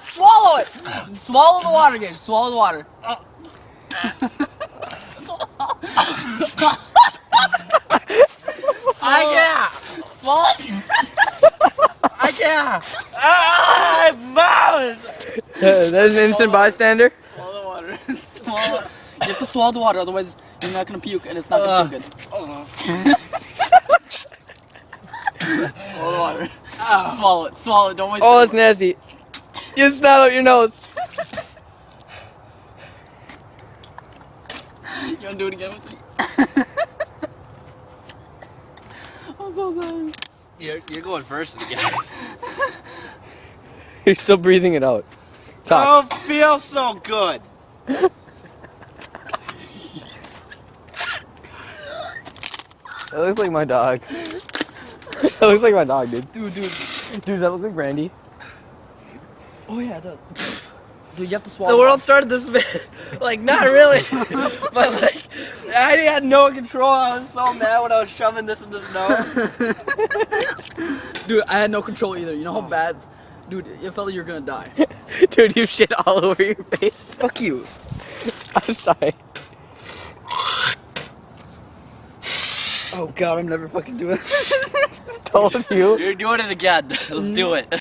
Swallow it! Swallow the water, Gage. Swallow the water. I can't. Swallow it! I can't. Ah, mouse. There's an innocent bystander. Swallow the water. Swallow it. You have to swallow the water, otherwise you're not gonna puke, and it's not gonna feel good. Swallow the water. Swallow it. Swallow it. Don't waste Oh, it. it's nasty. You snot out your nose. You wanna do it again with me? I'm so sorry. You're going first again. You're still breathing it out. Talk. Oh, feels so good. That looks like my dog. That looks like my dog, dude. Dude, does that look like Brandy? Oh yeah, it does. Dude, you have to swallow. The world started this bit. Like, not really. But, like, I had no control. I was so mad when I was shoving this in this nose. Dude, I had no control either. You know how bad? Dude, it felt like you were gonna die. Dude, you shit all over your face. Fuck you. I'm sorry. Oh, God, I'm never fucking doing it. Told you. You're doing it again. Let's do it.